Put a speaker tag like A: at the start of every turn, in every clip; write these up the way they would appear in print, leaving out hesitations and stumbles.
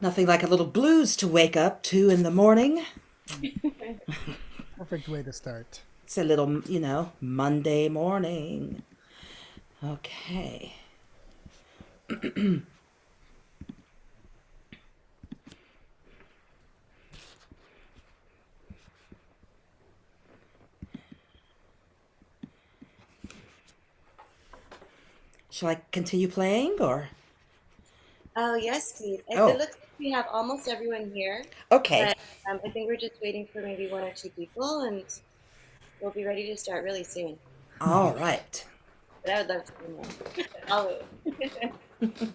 A: Nothing like a little blues to wake up to in the morning.
B: Perfect way to start.
A: It's a little, Monday morning. Okay. Shall I continue playing or?
C: Oh, yes, please. It
A: Oh,
C: looks like we have almost everyone here,
A: okay.
C: but I think we're just waiting for maybe one or two people, and we'll be ready to start really soon.
A: All right.
C: But I would love to be more. I'll wait.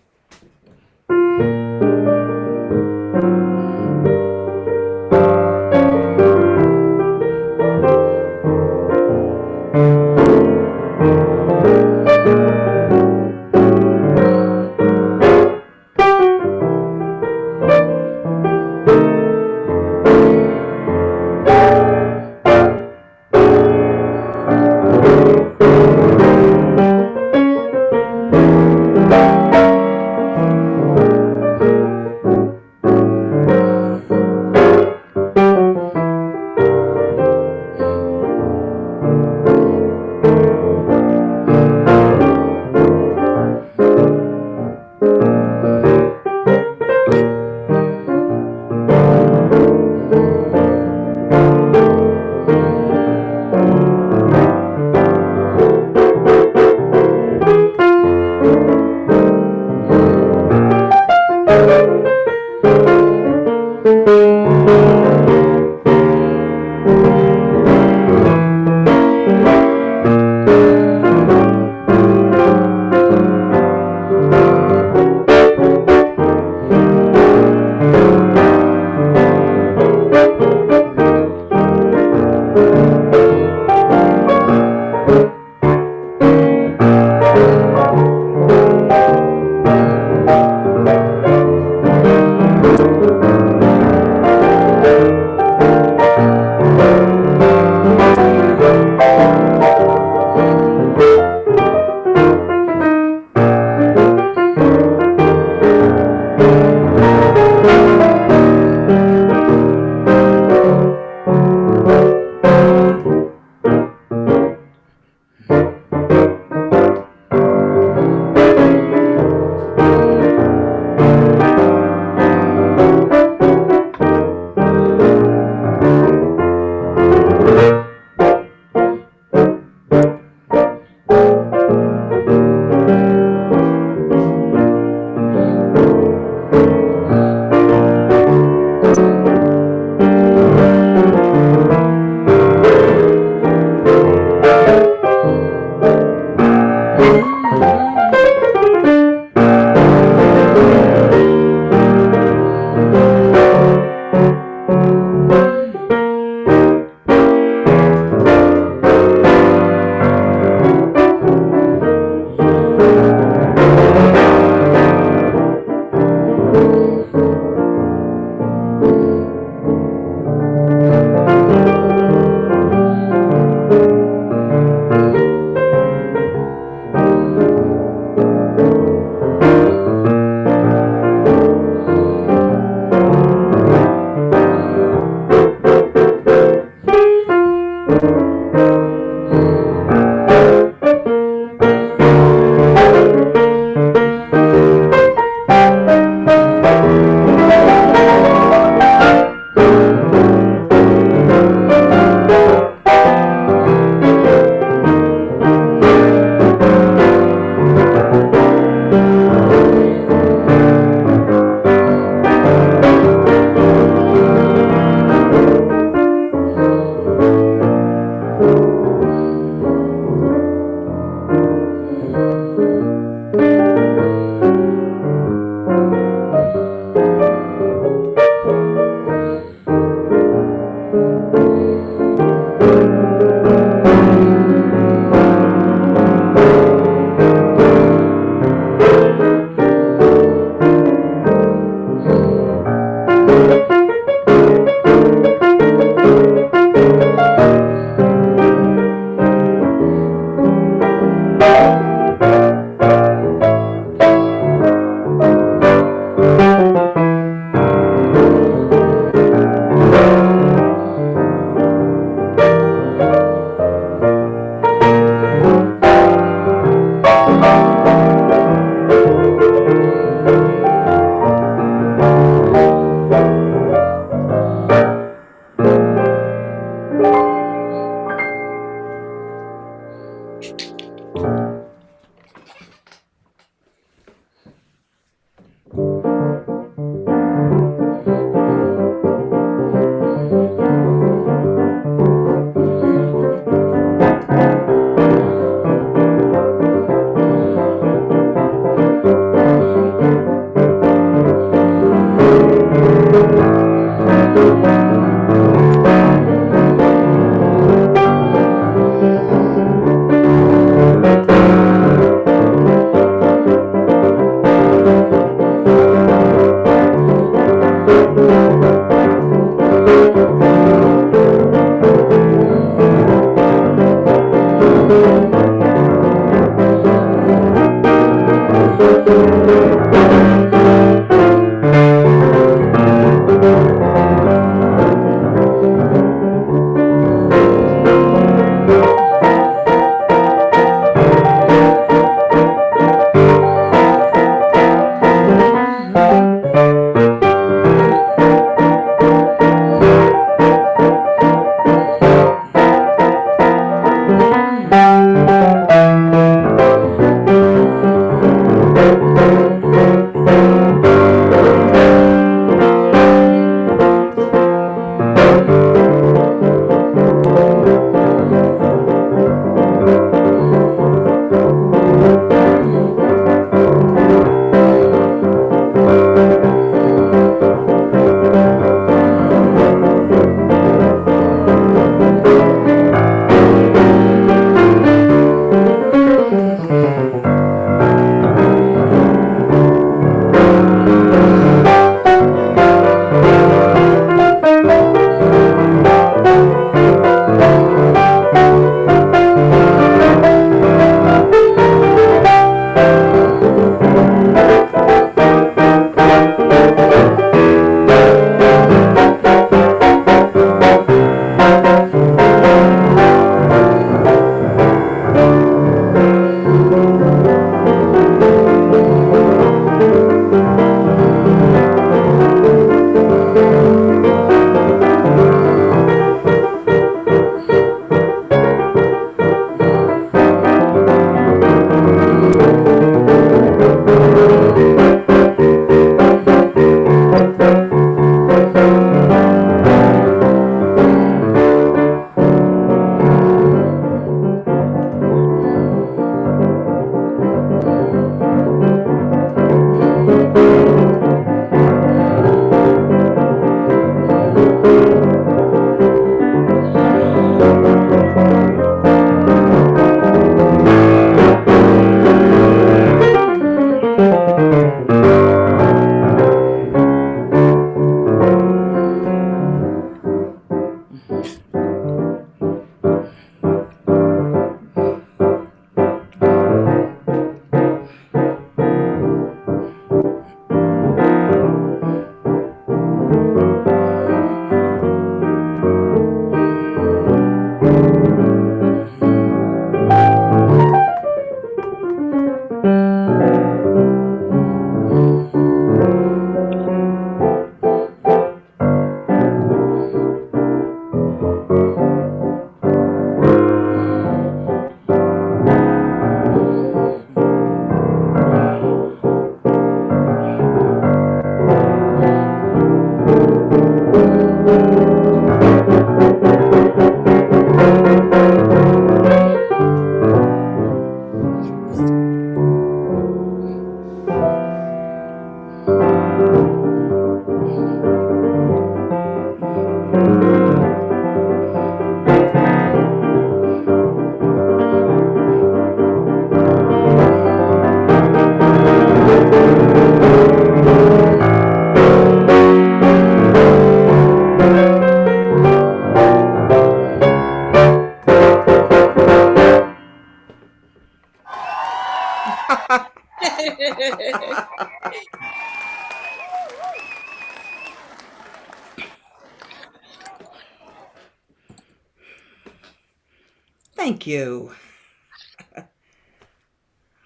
A: Thank you.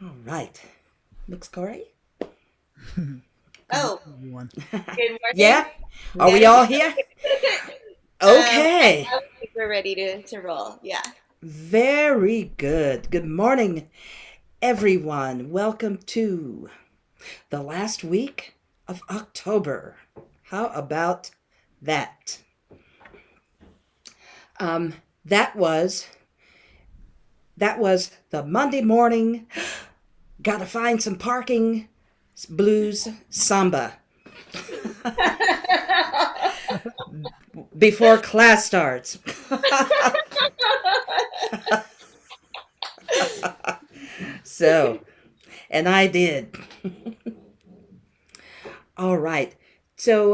A: All right. Looks Cory?
C: Oh,
B: Everyone.
C: good morning.
A: Yeah? Are we all here? Okay.
C: I think we're ready to roll. Yeah.
A: Very good. Good morning, everyone. Welcome to the last week of October. How about that? Um, that was that was the Monday morning. Gotta find some parking. Blues samba before class starts. So, and I did. All right. So,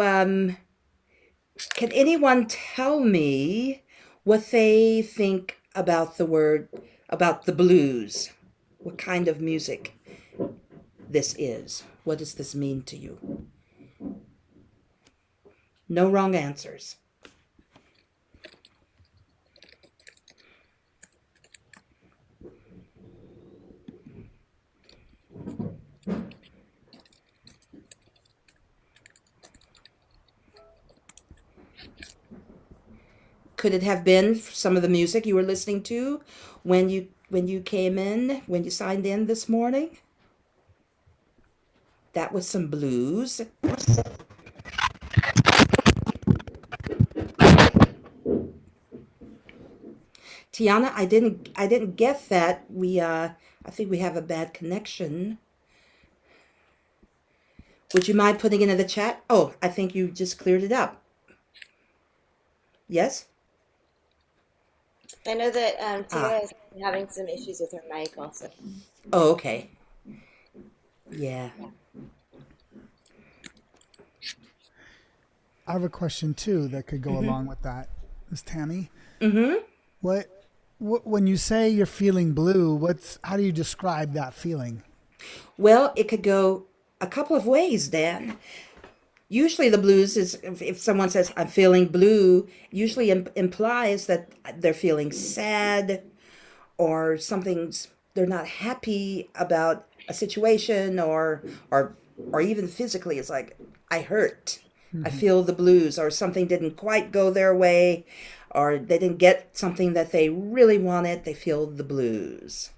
A: can anyone tell me what they think about about the blues? What kind of music this is? What does this mean to you? No wrong answers. Could it have been some of the music you were listening to when you came in, when you signed in this morning? That was some blues. Tiana, I didn't get that. I think we have a bad connection. Would you mind putting it in the chat? Oh, I think you just cleared it up. Yes?
C: I know that
A: Ah.
C: Tara is having some issues with her mic also.
A: Oh, okay. Yeah.
B: I have a question too that could go
A: Mm-hmm.
B: along with that. Miss Tammy,
A: Mm-hmm.
B: what, when you say you're feeling blue, how do you describe that feeling?
A: Well, it could go a couple of ways, Dan. Usually the blues is if someone says I'm feeling blue, usually implies that they're feeling sad or they're not happy about a situation or even physically it's like I hurt. I
B: Hmm.
A: feel the blues or something didn't quite go their way or they didn't get something that they really wanted, they feel the blues.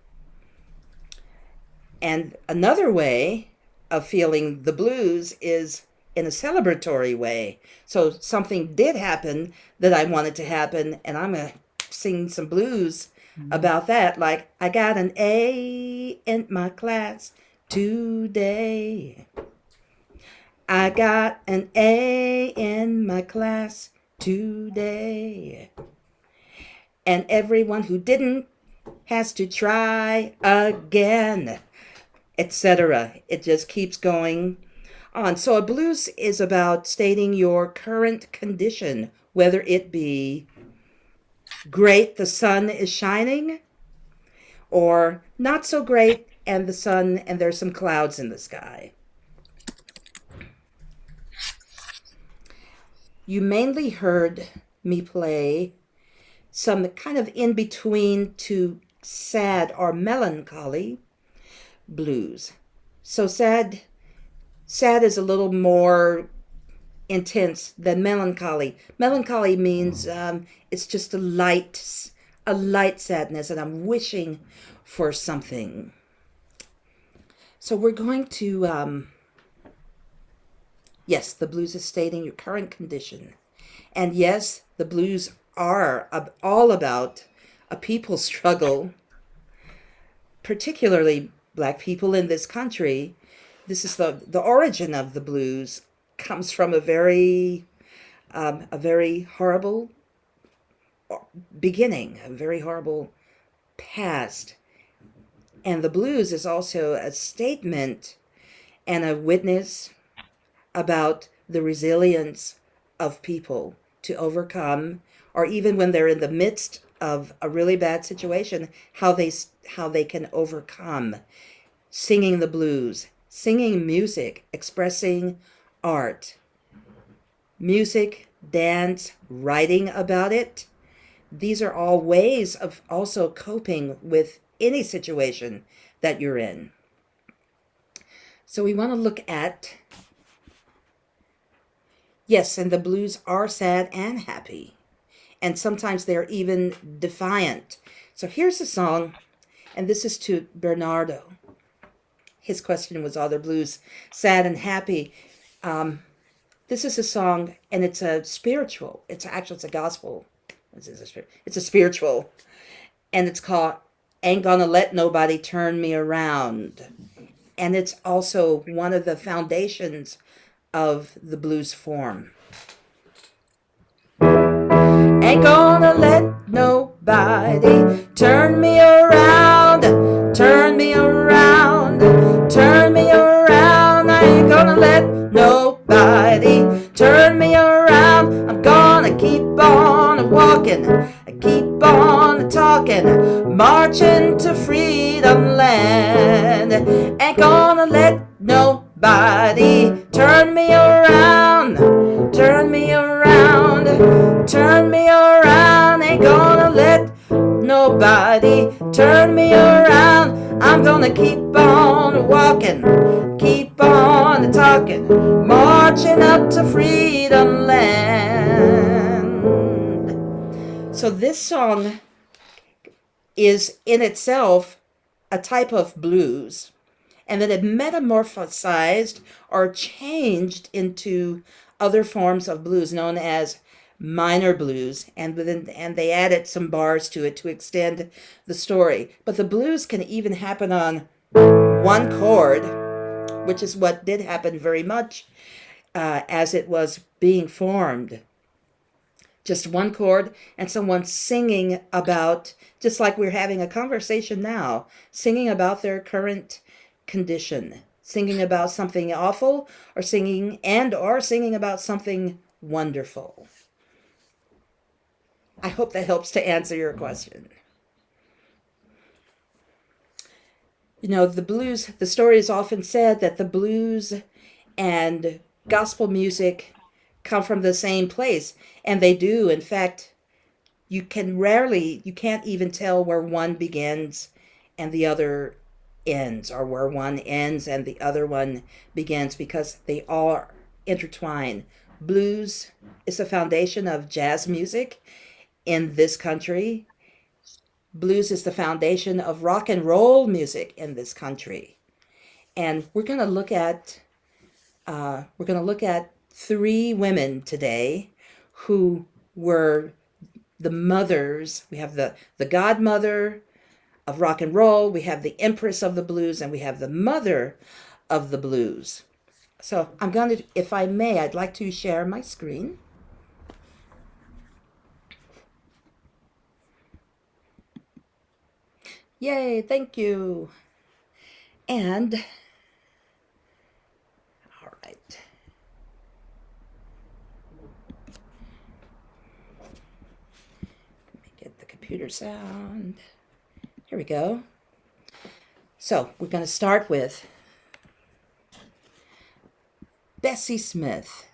A: And another way of feeling the blues is in a celebratory way. So something did happen that I wanted to happen, and I'm going to sing some blues about that. Like, I got an A in my class today. I got an A in my class today. And everyone who didn't has to try again, etc. It just keeps going on. So a blues is about stating your current condition, whether it be great, the sun is shining, or not so great, and the sun and there's some clouds in the sky. You mainly heard me play some kind of in between to sad or melancholy blues. So sad is a little more intense than melancholy. Melancholy means it's just a light sadness, and I'm wishing for something. So we're going to, yes, the blues is stating your current condition, and yes, the blues are all about a people struggle, particularly black people in this country. This is the origin of the blues comes from a very horrible beginning, a very horrible past. And the blues is also a statement and a witness about the resilience of people to overcome, or even when they're in the midst of a really bad situation, how they can overcome. Singing the blues, singing music, expressing art, music, dance, writing about it. These are all ways of also coping with any situation that you're in. So we want to look at, yes, and the blues are sad and happy. And sometimes they're even defiant. So here's the song, and this is to Bernardo. His question was, are the blues sad and happy? This is a song, and it's a spiritual. It's a gospel. It's a spiritual, and it's called "Ain't Gonna Let Nobody Turn Me Around," and it's also one of the foundations of the blues form. Ain't gonna let nobody turn me around, turn me around, turn me around. I ain't gonna let nobody turn me around. I'm gonna keep on walking, keep on talking, marching to freedom land. Ain't gonna let nobody turn me around, turn me around, turn me around. Ain't gonna let nobody turn me around. I'm gonna keep on walking, keep on talking, marching up to freedom land. So this song is in itself a type of blues, and then it metamorphosized or changed into other forms of blues known as minor blues, and they added some bars to it to extend the story. But the blues can even happen on one chord, which is what did happen very much as it was being formed. Just one chord and someone singing about, just like we're having a conversation now, singing about their current condition, singing about something awful, or singing about something wonderful. I hope that helps to answer your question. You know, the story is often said that the blues and gospel music come from the same place, and they do. In fact, you can't even tell where one begins and the other ends, or where one ends and the other one begins, because they are intertwined. Blues is the foundation of jazz music in this country. Blues is the foundation of rock and roll music in this country. And we're going to look at three women today who were the mothers. We have the godmother of rock and roll, we have the Empress of the Blues, and we have the mother of the blues. So I'm going to, if I may, I'd like to share my screen. Yay, thank you. And, all right. Let me get the computer sound. Here we go. So we're going to start with Bessie Smith.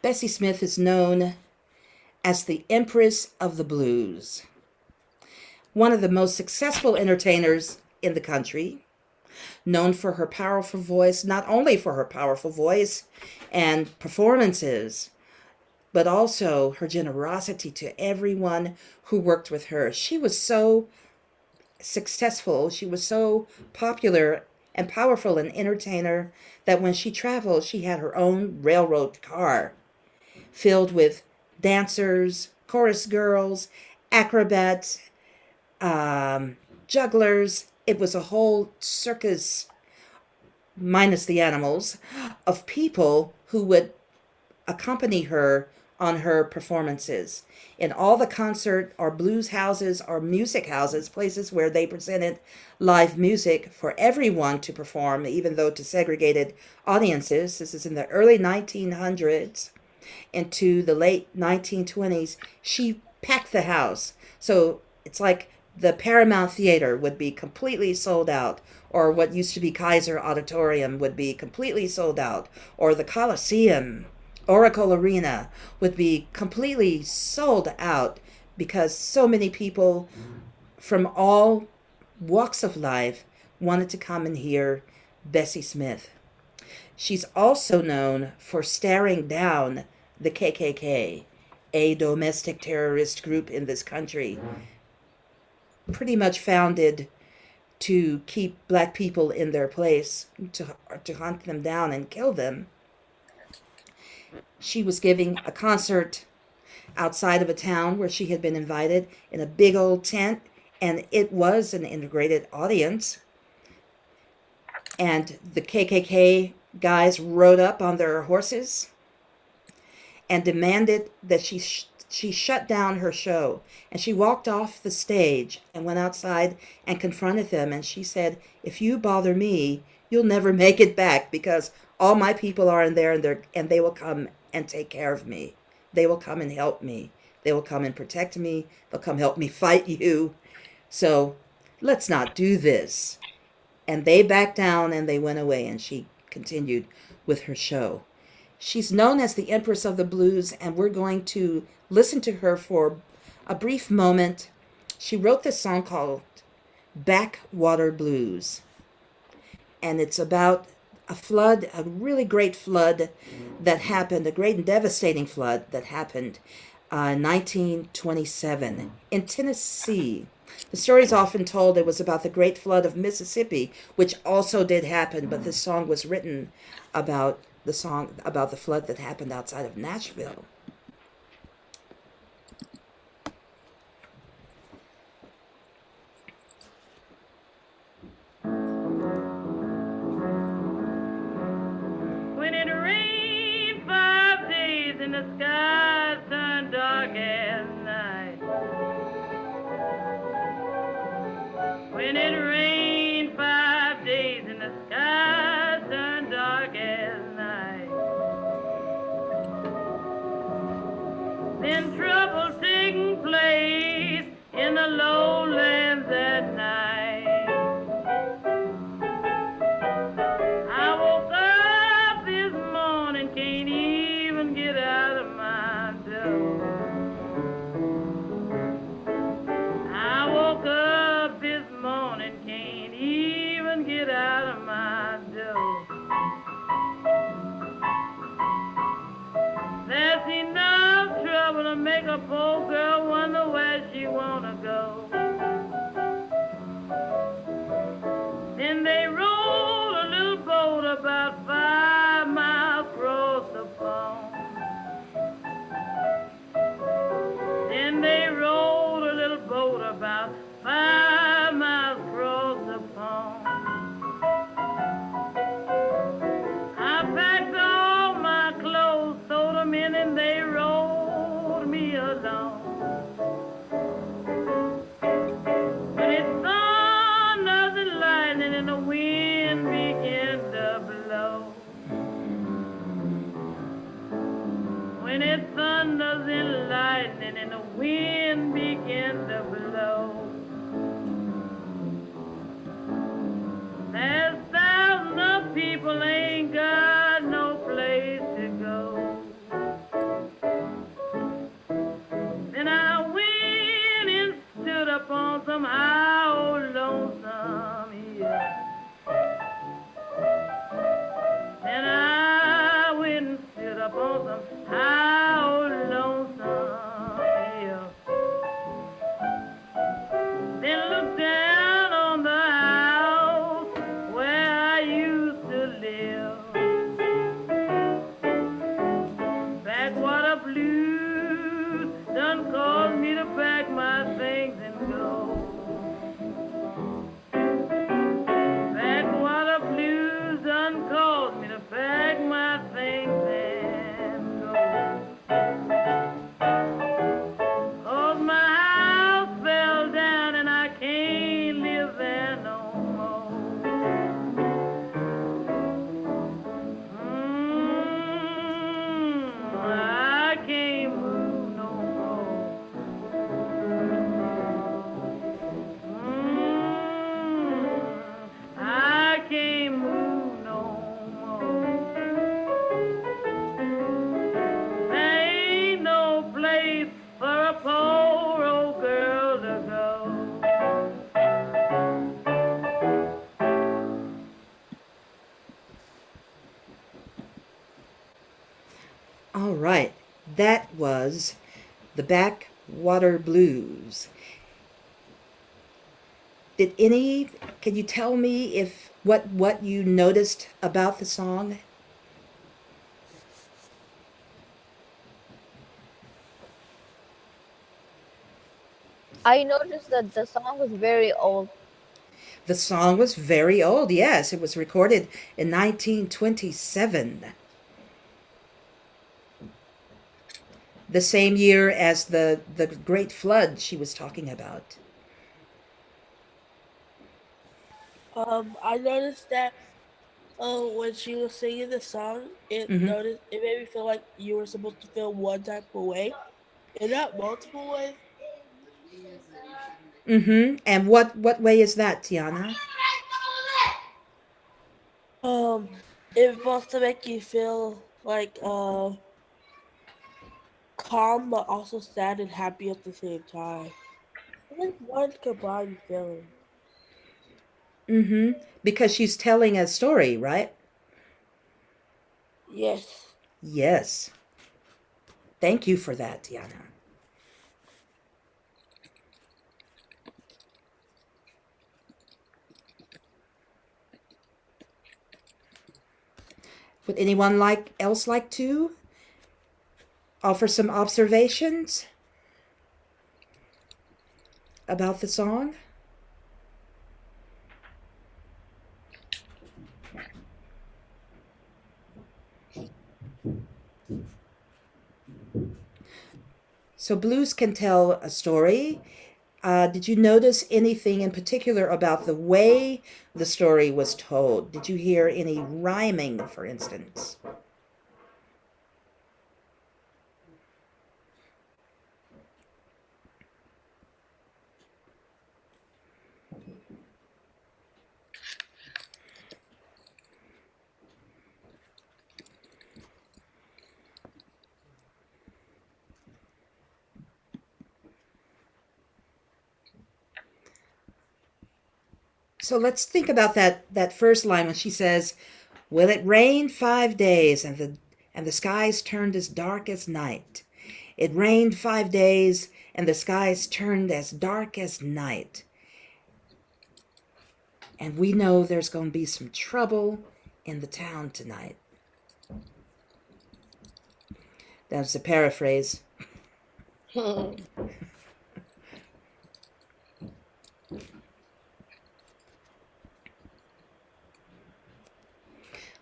A: Bessie Smith is known as the Empress of the Blues, one of the most successful entertainers in the country, known for her powerful voice, not only for her powerful voice and performances, but also her generosity to everyone who worked with her. She was so successful, she was so popular and powerful an entertainer that when she traveled, she had her own railroad car filled with dancers, chorus girls, acrobats, jugglers. It was a whole circus, minus the animals, of people who would accompany her on her performances. In all the concert or blues houses or music houses, places where they presented live music for everyone to perform, even though to segregated audiences. This is in the early 1900s into the late 1920s. She packed the house. So it's like the Paramount Theater would be completely sold out, or what used to be Kaiser Auditorium would be completely sold out, or the Coliseum, Oracle Arena would be completely sold out, because so many people from all walks of life wanted to come and hear Bessie Smith. She's also known for staring down the KKK a domestic terrorist group in this country, pretty much founded to keep black people in their place, to hunt them down and kill them. She was giving a concert outside of a town where she had been invited in a big old tent, and it was an integrated audience. And the KKK guys rode up on their horses and demanded that she shut down her show. And she walked off the stage and went outside and confronted them. And she said, "If you bother me, you'll never make it back, because all my people are in there, and they will come and take care of me. They will come and help me. They will come and protect me. They'll come help me fight you. So let's not do this." And they backed down and they went away, and she continued with her show. She's known as the Empress of the Blues, and we're going to listen to her for a brief moment. She wrote this song called Backwater Blues, and it's about a flood, a really great flood that happened, a great and devastating flood that happened in 1927 in Tennessee. The story is often told it was about the Great Flood of Mississippi, which also did happen, but this song was written about the flood that happened outside of Nashville.
D: When it rained 5 days and the sky turned dark as night. When it rained 5 days and the sky turned dark as night. Then trouble taking place in the lowlands at night. I woke up this morning, can't even get out of my door. I woke up this morning, can't even get out of my door. There's enough trouble to make a poor girl wonder where she wanna go. Then they rolled a little boat about 5 miles across the pond. Then they rolled a little boat about 5 miles across the pond. I packed all my clothes, sewed them in, and they rolled me along. When it thunders and lightning and the wind began to blow. When it thunders and lightning and the wind began to blow. There's thousands of people ain't got no place to go. Then I went and stood upon some high old lonesome hill. Then I went and stood upon some high old lonesome hill. Then looked down on the house where I used to live. Backwater blues done caused me to pack my things and go. Backwater blues done caused me to pack my things and go. 'Cause my house fell down and I can't live there no more. I can't move no more. I can't move no more. There ain't no place for a poor old girl to go.
A: All right, that was The Backwater Blues. Can you tell me if what you noticed about the song?
E: I noticed that the song was very old.
A: The song was very old, yes. It was recorded in 1927, the same year as the Great Flood she was talking about.
F: I noticed that when she was singing the song,
A: Mm-hmm.
F: it made me feel like you were supposed to feel one type of way, and not multiple ways.
A: Mm-hmm. And what way is that, Tiana?
F: Um, it's supposed to make you feel like calm, but also sad and happy at the same time. I think one combined feeling.
A: Mm-hmm. Because she's telling a story, right?
F: Yes.
A: Yes. Thank you for that, Tiana. Would anyone else like to offer some observations about the song? So blues can tell a story. Did you notice anything in particular about the way the story was told? Did you hear any rhyming, for instance? So let's think about that first line when she says, "Well, it rained 5 days, and the skies turned as dark as night. It rained 5 days, and the skies turned as dark as night." And we know there's going to be some trouble in the town tonight. That's a paraphrase.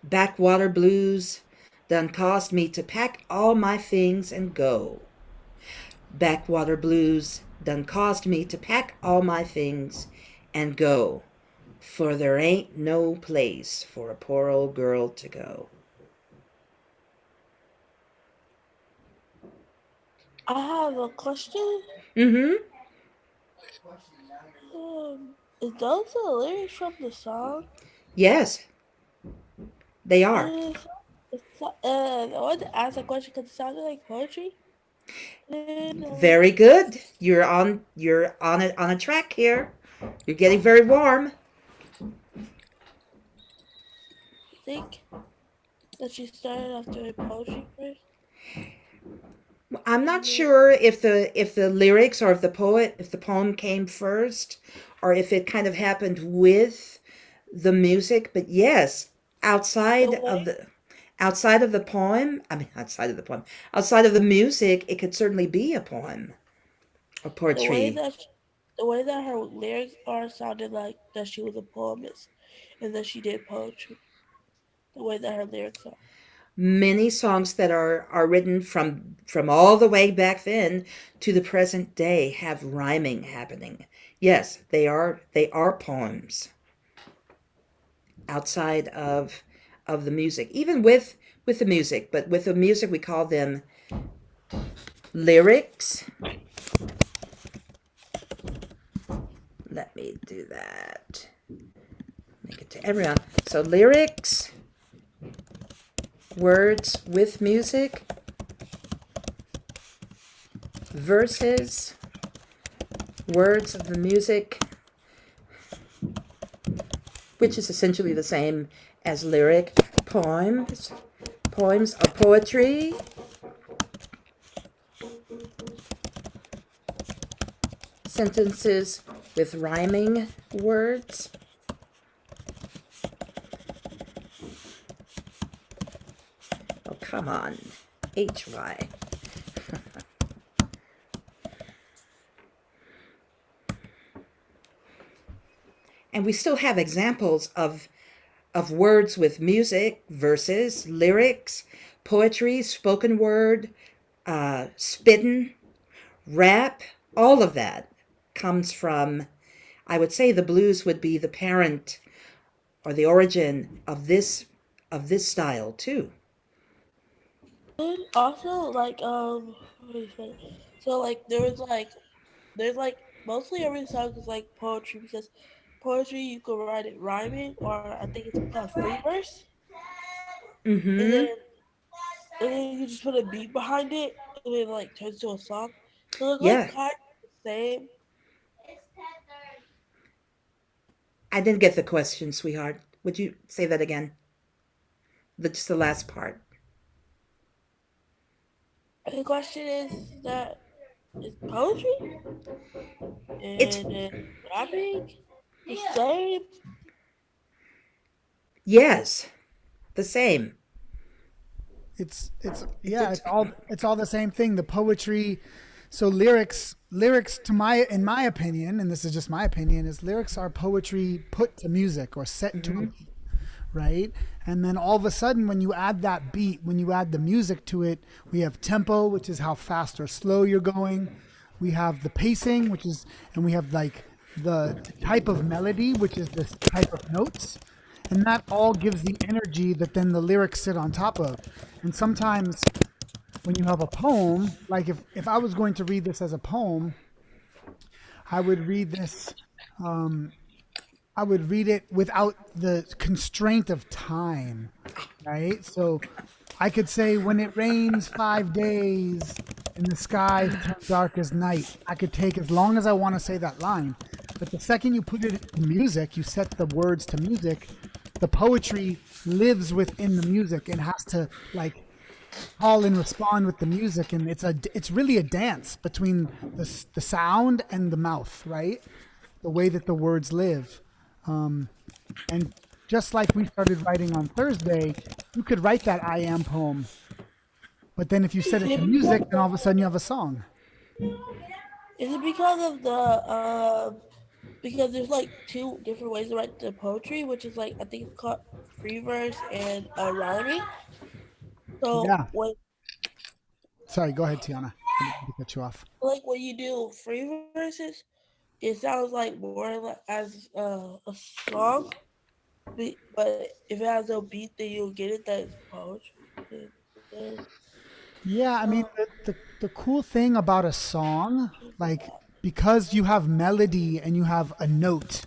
A: Backwater Blues done caused me to pack all my things and go. Backwater Blues done caused me to pack all my things and go, for there ain't no place for a poor old girl to go.
F: I have a question.
A: Mm-hmm.
F: Is those the lyrics from the song?
A: Yes, they are.
F: I wanted to ask a question because it sounded like poetry.
A: Very good. You're on a track here. You're getting very warm.
F: I think that she started off doing poetry first.
A: I'm not sure if the lyrics or if the poem came first or if it kind of happened with the music, but yes, outside
F: The
A: of
F: way,
A: the outside of the poem, I mean outside of the music, it could certainly be a poem or
F: the way
A: poetry.
F: that the way that her lyrics are sounded like that she was a poemist and that she did poetry. The way that her lyrics are.
A: Many songs that are written from all the way back then to the present day have rhyming happening. Yes, they are poems outside of the music, even with the music, but with the music we call them lyrics. Let me do that. Make it to everyone. So lyrics, words with music, verses, words of the music, which is essentially the same as lyric, poems or poetry. sentences with rhyming words. Oh, come on. HY. And we still have examples of words with music, verses, lyrics, poetry, spoken word, spittin', rap. All of that comes from, I would say the blues would be the parent or the origin of this style too.
F: And also, like, what do you say? So, like, there's like, mostly every song is like poetry because poetry you can write it rhyming, or I think it's called free verse, and
A: Mm-hmm.
F: then you just put a beat behind it, and it like turns to a song. So it's like
A: Yeah.
F: kind of the same.
A: I didn't get the question, sweetheart. Would you say that again? Just the last part.
F: And the question is that is poetry
A: It's
F: and rapping the same?
B: Yes.
A: the same.
B: It's
A: It's
B: yeah, it's all the same thing. The poetry, so lyrics to my in my opinion, and this is just my opinion, is lyrics are poetry put to music or set to a beat, right? And then all of a sudden when you add that beat, when you add the music to it, we have tempo, which is how fast or slow you're going. We have the pacing, which is, and we have like the type of melody, which is the type of notes. And that all gives the energy that then the lyrics sit on top of. And sometimes when you have a poem, like if I was going to read this as a poem, I would read this, I would read it without the constraint of time, right? So I could say, when it rains 5 days and the sky turns dark as night, I could take as long as I want to say that line. But the second you put it in music, you set the words to music, the poetry lives within the music and has to like call and respond with the music. And it's really a dance between the sound and the mouth, right? The way that the words live. And just like we started writing on Thursday, you could write that I Am poem. But then if you set it to music, then all of a sudden you have a song.
F: Is it because of the because there's like two different ways to write the poetry, which is like I think it's called free verse and rhyming. So
B: Yeah.
F: when
B: Sorry, go ahead, Tiana. I didn't mean to cut you off.
F: like when you do free verses, it sounds like more like as a song. But if it has no beat, then you'll get it that it's poetry.
B: Yeah, I mean, the cool thing about a song, like, because you have melody and you have a note,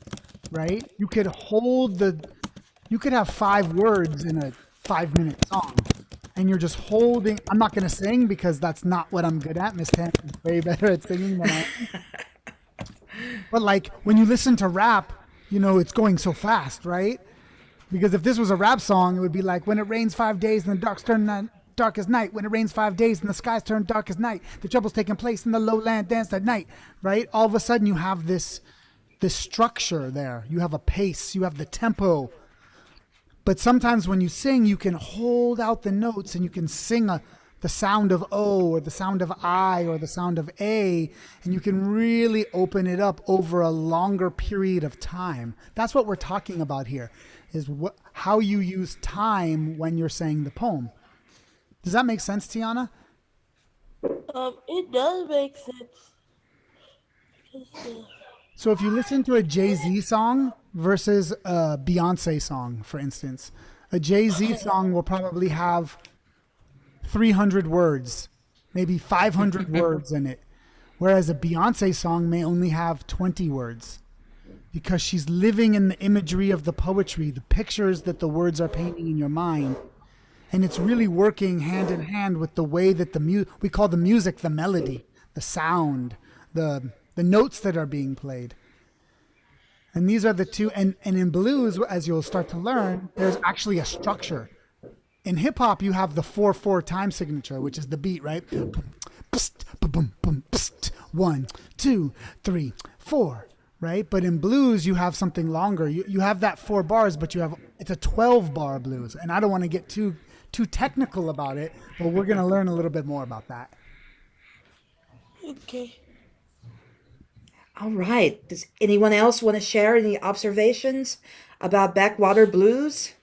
B: right? You could have 5 words in a 5-minute song, and you're just holding. I'm not going to sing because that's not what I'm good at. Miss Tammy is way better at singing than I am. But like when you listen to rap, you know, it's going so fast, right? Because if this was a rap song, it would be like, when it rains 5 days and the darks turn dark as night. When it rains 5 days and the skies turn dark as night. The trouble's taking place in the lowland dance at night, right? All of a sudden you have this structure there. You have a pace. You have the tempo. But sometimes when you sing, you can hold out the notes and you can sing the sound of O or the sound of I or the sound of A, and you can really open it up over a longer period of time. That's what we're talking about here, is how you use time when you're saying the poem. Does that make sense, Tiana?
F: It does make sense.
B: So if you listen to a Jay-Z song versus a Beyonce song, for instance, a Jay-Z song will probably have 300 words, maybe 500 words in it, whereas a Beyonce song may only have 20 words, because she's living in the imagery of the poetry, the pictures that the words are painting in your mind. And it's really working hand in hand with the way that we call the music the melody, the sound, the notes that are being played. And these are the two, and in blues, as you'll start to learn, there's actually a structure. In hip hop, you have the 4/4 time signature, which is the beat, right? 1, 2, 3, 4, right? But in blues, you have something longer. You have that 4 bars, but it's a 12-bar blues. And I don't want to get too technical about it, but we're going to learn a little bit more about that.
F: Okay.
A: All right. Does anyone else want to share any observations about Backwater Blues?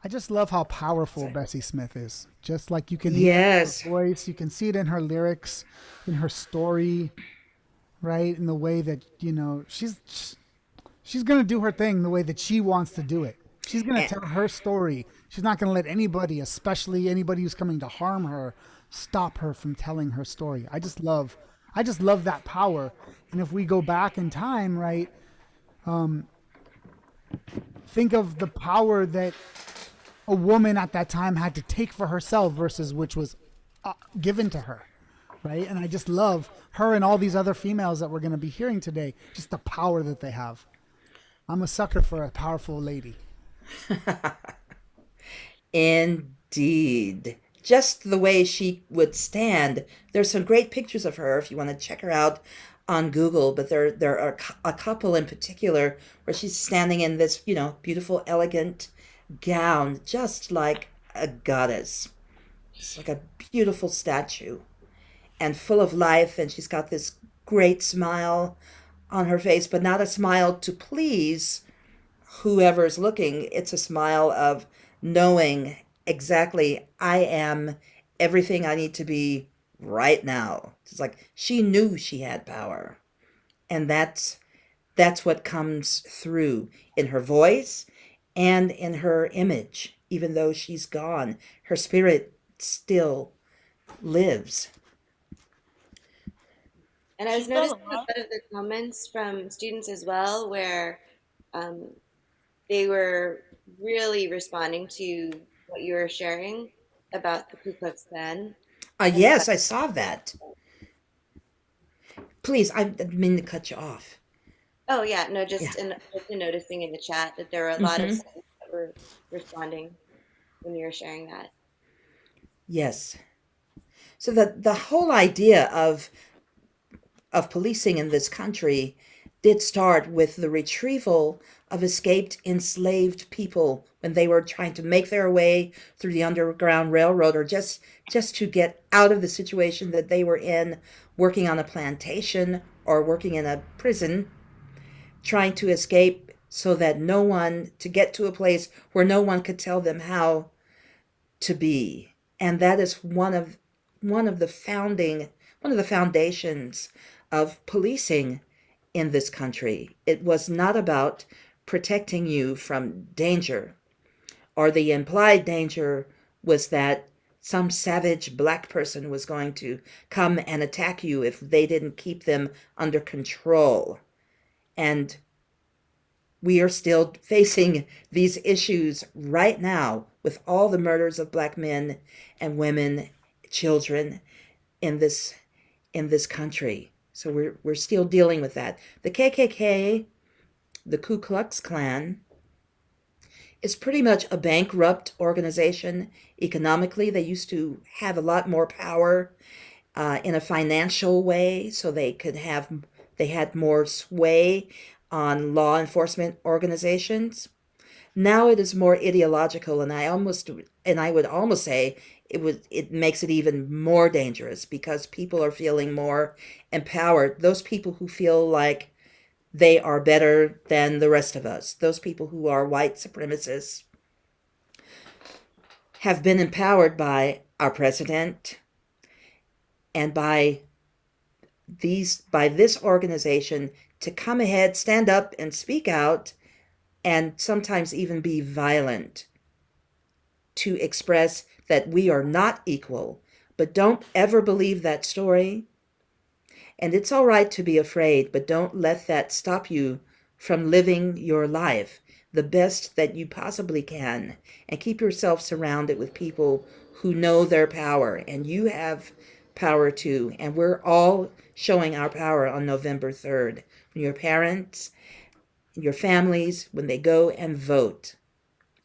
B: I just love how powerful Bessie Smith is. Just like you can hear
A: Yes.
B: her voice, you can see it in her lyrics, in her story, right? In the way that, she's going to do her thing the way that she wants to do it. She's going to tell her story. She's not going to let anybody, especially anybody who's coming to harm her, stop her from telling her story. I just love that power. And if we go back in time, right, think of the power that a woman at that time had to take for herself versus which was given to her, right? And I just love her and all these other females that we're going to be hearing today, just the power that they have. I'm a sucker for a powerful lady.
A: Indeed. Just the way she would stand. There's some great pictures of her if you want to check her out on Google, but there are a couple in particular where she's standing in this, beautiful, elegant gown, just like a goddess. It's like a beautiful statue and full of life, and she's got this great smile on her face, but not a smile to please whoever's looking. It's a smile of knowing exactly I am everything I need to be right now. It's like she knew she had power. And that's what comes through in her voice and in her image. Even though she's gone, her spirit still lives.
C: And I was noticing a lot of the comments from students as well, where they were really responding to what you were sharing about the Ku Klux Klan.
A: Yes, I saw that. Please, I didn't mean to cut you off.
C: Oh yeah, no, just in noticing in the chat that there were a lot of students that were responding when you were sharing that.
A: Yes. So the whole idea of policing in this country did start with the retrieval of escaped enslaved people when they were trying to make their way through the Underground Railroad, or just to get out of the situation that they were in, working on a plantation or working in a prison, trying to escape so that to get to a place where no one could tell them how to be. And that is one of the foundations of policing in this country. It was not about protecting you from danger, or the implied danger was that some savage black person was going to come and attack you if they didn't keep them under control. And we are still facing these issues right now with all the murders of black men and women, children in this country. So we're still dealing with that. The KKK, the Ku Klux Klan, is pretty much a bankrupt organization economically. They used to have a lot more power in a financial way, so they had more sway on law enforcement organizations. Now it is more ideological, and I would almost say it makes it even more dangerous because people are feeling more empowered. Those people who feel like they are better than the rest of us, those people who are white supremacists, have been empowered by our president and by this organization to come ahead, stand up, and speak out, and sometimes even be violent to express that we are not equal. But don't ever believe that story. And it's all right to be afraid, but don't let that stop you from living your life the best that you possibly can. And keep yourself surrounded with people who know their power. And you have power too. And we're all showing our power on November 3rd. When your parents, your families, when they go and vote,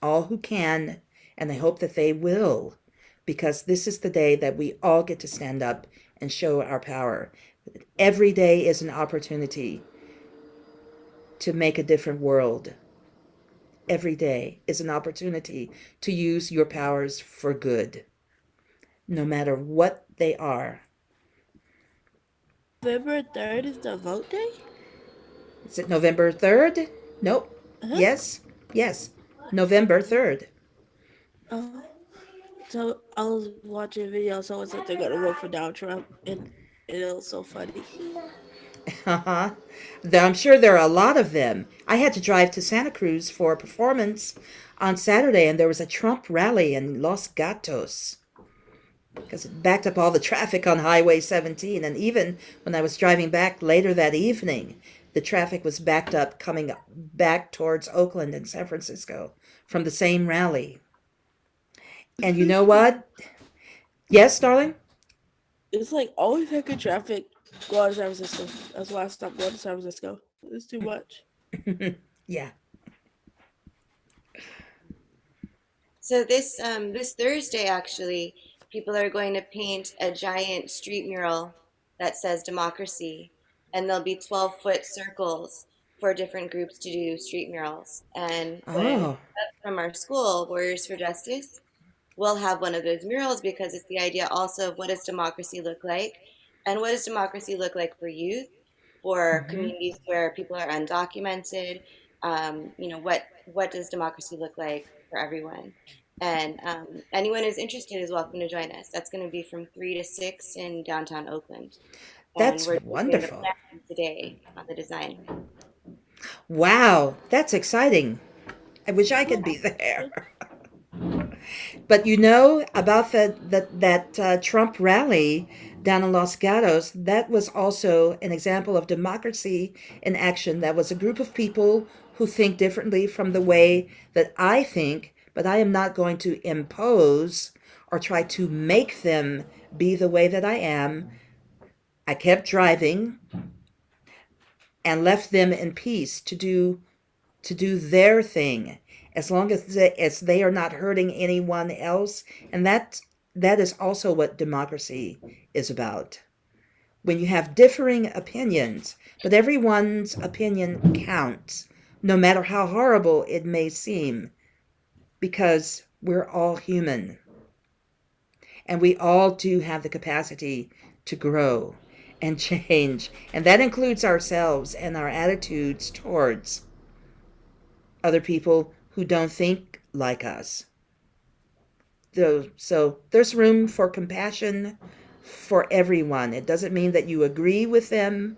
A: all who can, and I hope that they will, because this is the day that we all get to stand up and show our power. Every day is an opportunity to make a different world. Every day is an opportunity to use your powers for good, no matter what they are.
F: November 3rd is the vote day?
A: Is it November 3rd? Nope.
F: Uh-huh.
A: Yes. November 3rd.
F: So I was watching a video, someone said they're gonna vote for Donald Trump, and it was so funny.
A: Uh-huh. I'm sure there are a lot of them. I had to drive to Santa Cruz for a performance on Saturday, and there was a Trump rally in Los Gatos because it backed up all the traffic on Highway 17. And even when I was driving back later that evening, the traffic was backed up coming back towards Oakland and San Francisco from the same rally. And you know what? Yes, darling?
F: It's like always heckin' traffic go out to San Francisco. That's why I stopped going to San Francisco. It's too much.
A: Yeah.
C: So this Thursday, actually, people are going to paint a giant street mural that says democracy, and there'll be 12-foot circles for different groups to do street murals. And when from our school, Warriors for Justice, we'll have one of those murals because it's the idea also of what does democracy look like, and what does democracy look like for youth, for communities where people are undocumented. What does democracy look like for everyone? And anyone who's interested is welcome to join us. That's going to be from 3 to 6 in downtown Oakland.
A: That's
C: and we're
A: wonderful.
C: doing the plan today on the design.
A: Wow, that's exciting. I wish I could be there. But you know about that Trump rally down in Los Gatos, that was also an example of democracy in action. That was a group of people who think differently from the way that I think, but I am not going to impose or try to make them be the way that I am. I kept driving and left them in peace to do their thing, as long as they are not hurting anyone else. And that is also what democracy is about. When you have differing opinions, but everyone's opinion counts, no matter how horrible it may seem, because we're all human. And we all do have the capacity to grow and change. And that includes ourselves and our attitudes towards other people who don't think like us. So there's room for compassion for everyone. It doesn't mean that you agree with them,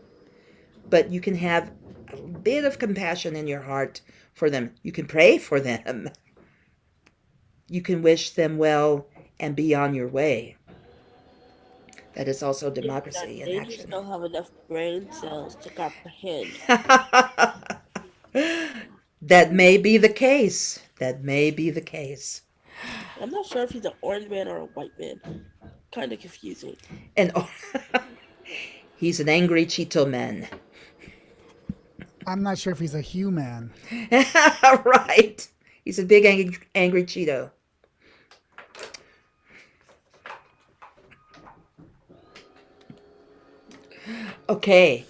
A: but you can have a bit of compassion in your heart for them. You can pray for them. You can wish them well and be on your way. That is also democracy in
F: They
A: action.
F: just don't have enough brain cells to comprehend.
A: That may be the case. That may be the case.
F: I'm not sure if he's an orange man or a white man. Kind of confusing.
A: And he's an angry Cheeto man.
B: I'm not sure if he's a human.
A: Right. He's a big angry Cheeto. Okay.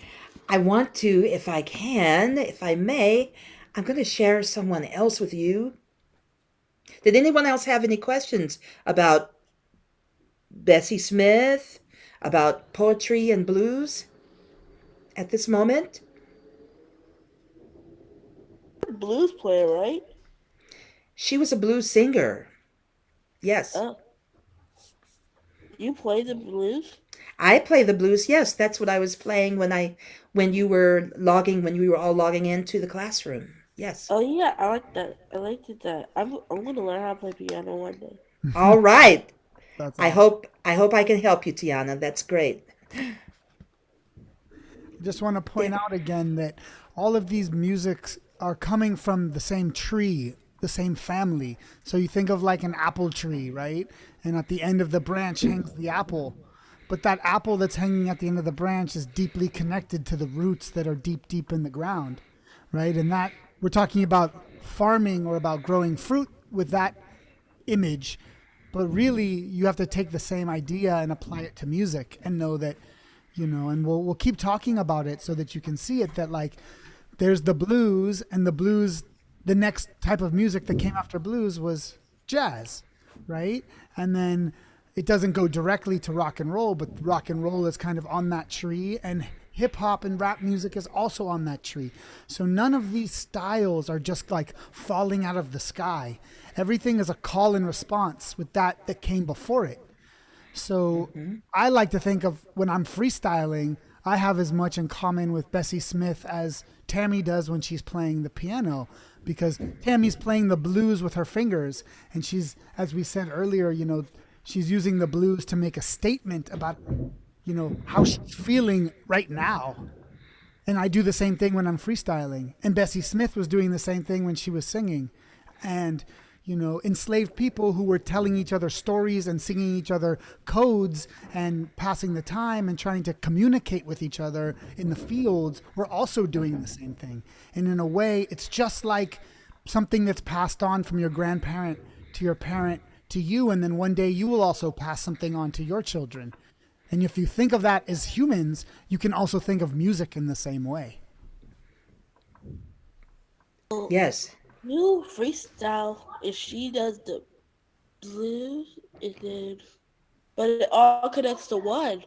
A: I want to, if I may, I'm going to share someone else with you. Did anyone else have any questions about Bessie Smith, about poetry and blues at this moment?
F: Blues player, right?
A: She was a blues singer. Yes.
F: Oh. You play the blues?
A: I play the blues. Yes, that's what I was playing when we were all logging into the classroom. Yes.
F: Oh yeah, I like that. I liked that. I'm gonna learn how to play piano one day.
A: All right.
B: That's
A: I hope I can help you, Tiana. That's great.
B: I just want to point out again that all of these musics are coming from the same tree, the same family. So you think of like an apple tree, right? And at the end of the branch hangs the apple. But that apple that's hanging at the end of the branch is deeply connected to the roots that are deep, deep in the ground, right? And that we're talking about farming or about growing fruit with that image. But really, you have to take the same idea and apply it to music and know that, and we'll keep talking about it so that you can see it, that like there's the blues, and the blues, the next type of music that came after blues was jazz, right? And then it doesn't go directly to rock and roll, but rock and roll is kind of on that tree, and hip hop and rap music is also on that tree. So none of these styles are just like falling out of the sky. Everything is a call and response with that came before it. So I like to think of when I'm freestyling, I have as much in common with Bessie Smith as Tammy does when she's playing the piano, because Tammy's playing the blues with her fingers, and she's, as we said earlier, she's using the blues to make a statement about, how she's feeling right now. And I do the same thing when I'm freestyling. And Bessie Smith was doing the same thing when she was singing. And, enslaved people who were telling each other stories and singing each other codes and passing the time and trying to communicate with each other in the fields were also doing the same thing. And in a way, it's just like something that's passed on from your grandparent to your parent to you. And then one day you will also pass something on to your children. And if you think of that as humans, you can also think of music in the same way.
A: Yes.
F: You freestyle if she does the blues, and then, but it all connects to one.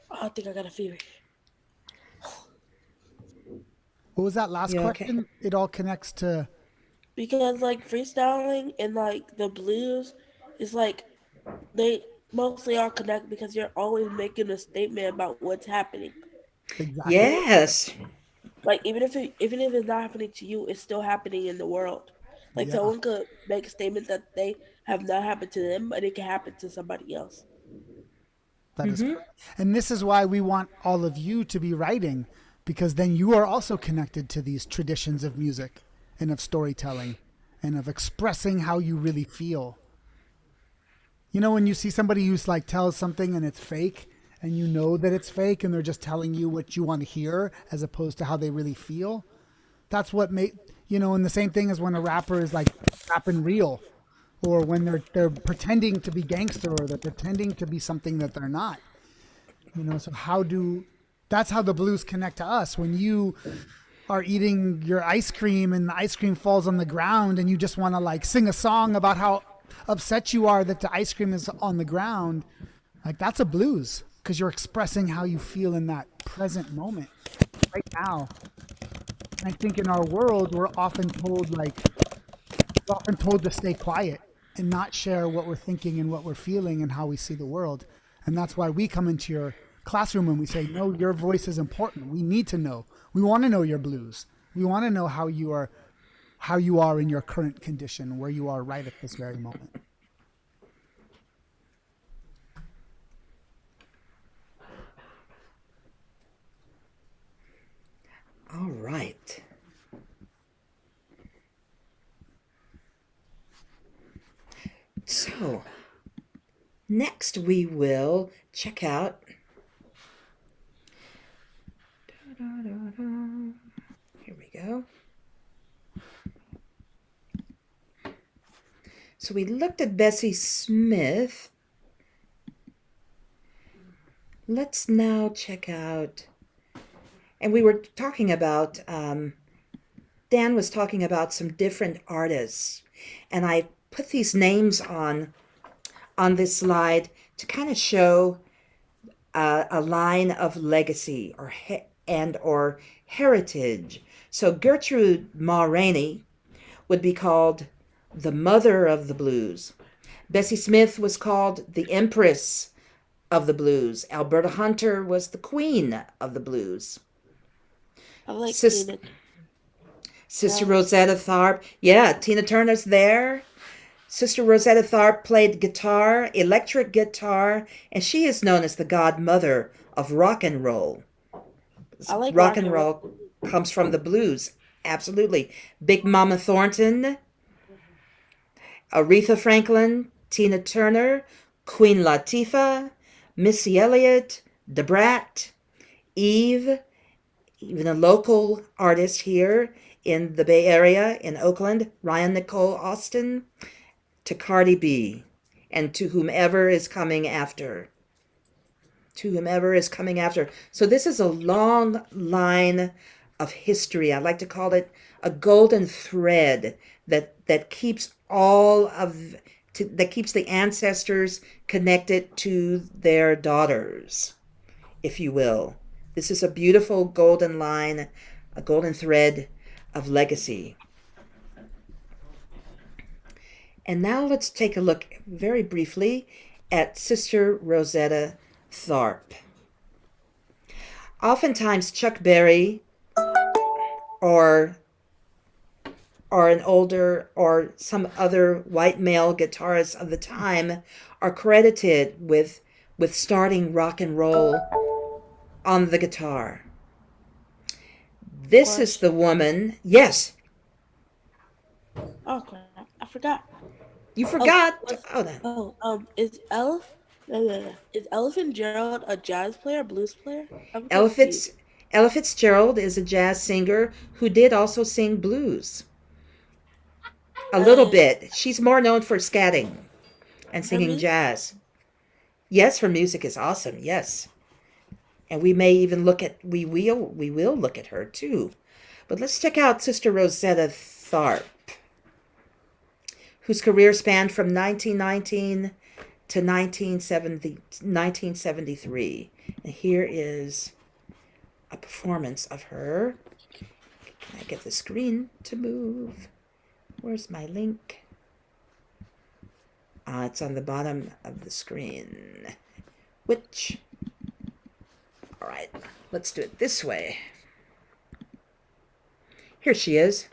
F: I think I got a fever.
B: What was that last question? Okay. It all connects to...
F: Because like freestyling and like the blues is like, they mostly all connect because you're always making a statement about what's happening.
B: Exactly.
A: Yes.
F: Like even if it's not happening to you, it's still happening in the world. Like someone could make a statement that they have not happened to them, but it can happen to somebody else.
B: That is correct. And this is why we want all of you to be writing, because then you are also connected to these traditions of music and of storytelling and of expressing how you really feel. When you see somebody who's like tells something and it's fake, and you know that it's fake and they're just telling you what you want to hear as opposed to how they really feel. That's what and the same thing as when a rapper is like rapping real, or when they're pretending to be gangster, or they're pretending to be something that they're not. So that's how the blues connect to us. When you are eating your ice cream and the ice cream falls on the ground and you just want to like sing a song about how upset you are that the ice cream is on the ground, like that's a blues. Because you're expressing how you feel in that present moment, right now. And I think in our world, we're often told to stay quiet and not share what we're thinking and what we're feeling and how we see the world. And that's why we come into your classroom and we say, no, your voice is important. We need to know. We want to know your blues. We want to know how you are in your current condition, where you are right at this very moment.
A: All right. So, next we will check out... Here we go. So we looked at Bessie Smith. Let's now check out... And we were talking about, Dan was talking about some different artists. And I put these names on this slide to kind of show a line of legacy or heritage. So Gertrude Ma Rainey would be called the mother of the blues. Bessie Smith was called the Empress of the Blues. Alberta Hunter was the queen of the blues.
F: I like
A: Sister Rosetta Tharpe. Yeah, Tina Turner's there. Sister Rosetta Tharpe played guitar, electric guitar, and she is known as the godmother of rock and roll.
F: I like
A: rock and roll comes from the blues. Absolutely. Big Mama Thornton, Aretha Franklin, Tina Turner, Queen Latifah, Missy Elliott, Da Brat, Eve, even a local artist here in the Bay Area, in Oakland, Ryan Nicole Austin, to Cardi B, and to whomever is coming after. To whomever is coming after. So this is a long line of history. I like to call it a golden thread that keeps that keeps the ancestors connected to their daughters, if you will. This is a beautiful golden line, a golden thread of legacy. And now let's take a look very briefly at Sister Rosetta Tharpe. Oftentimes Chuck Berry or an older or some other white male guitarist of the time are credited with starting rock and roll on the guitar. This is the woman. Yes.
F: Okay, I forgot.
A: You forgot.
F: Is Ella Fitzgerald a jazz player, blues player?
A: Ella Fitzgerald is a jazz singer who did also sing blues. A little bit. She's more known for scatting and singing jazz. Yes, her music is awesome. Yes. And we may even we will look at her too. But let's check out Sister Rosetta Tharpe, whose career spanned from 1919 to 1973. And here is a performance of her. Can I get the screen to move? Where's my link? It's on the bottom of the screen. All right, let's do it this way. Here she is.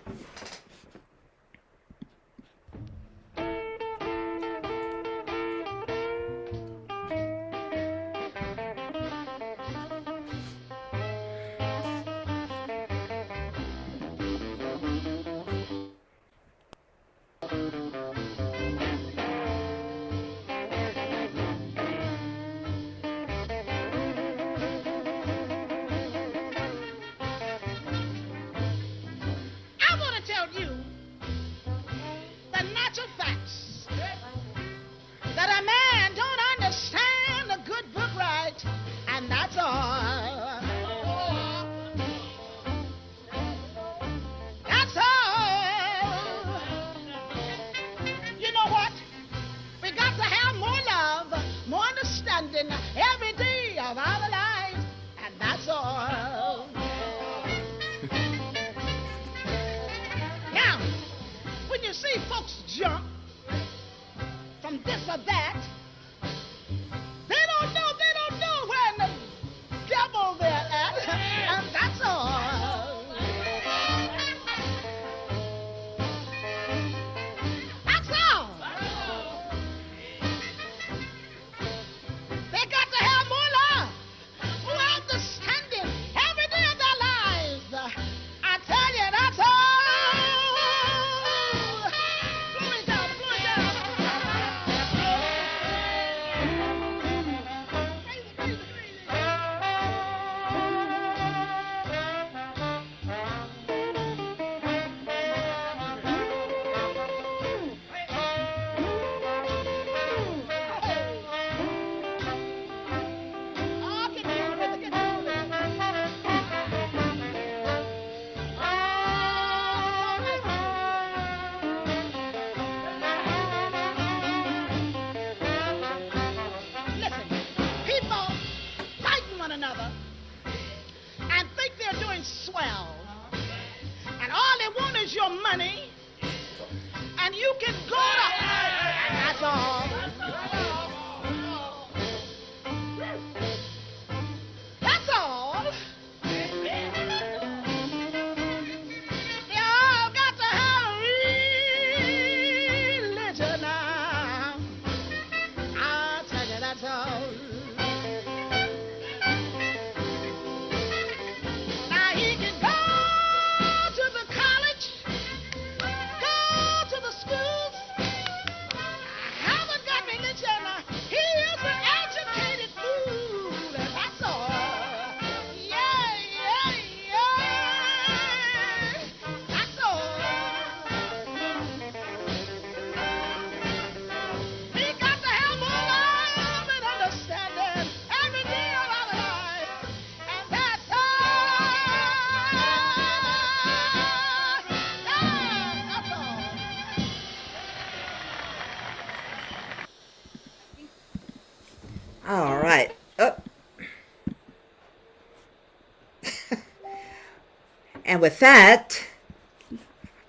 A: And with that,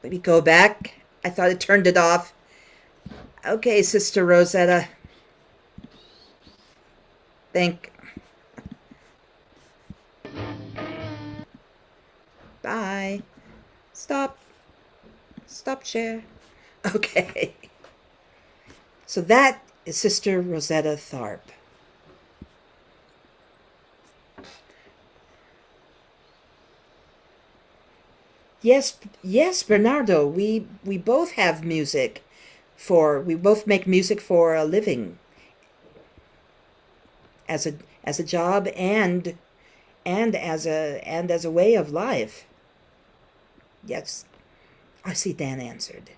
A: let me go back. I thought I turned it off. Okay, Sister Rosetta. Bye. Stop share. Okay. So that is Sister Rosetta Tharpe. Yes, Bernardo. We both have music we both make music for a living, as a job and as a way of life. Yes, I see Dan answered.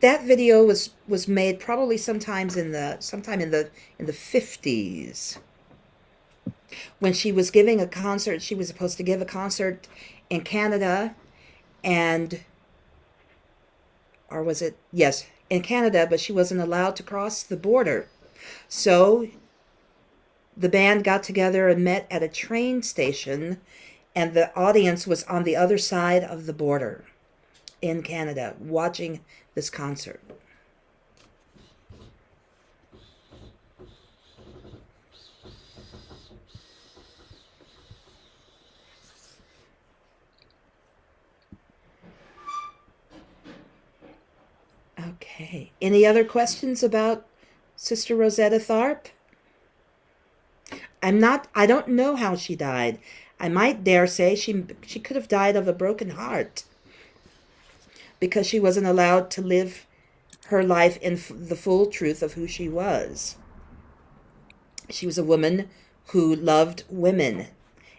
A: That video was made probably sometime in the 50s, when she was giving a concert. She was supposed to give a concert in Canada, or was it? Yes, in Canada, but she wasn't allowed to cross the border. So the band got together and met at a train station, and the audience was on the other side of the border in Canada watching this concert. Okay. Any other questions about Sister Rosetta Tharpe? I don't know how she died. I might dare say she could have died of a broken heart, because she wasn't allowed to live her life in the full truth of who she was. She was a woman who loved women.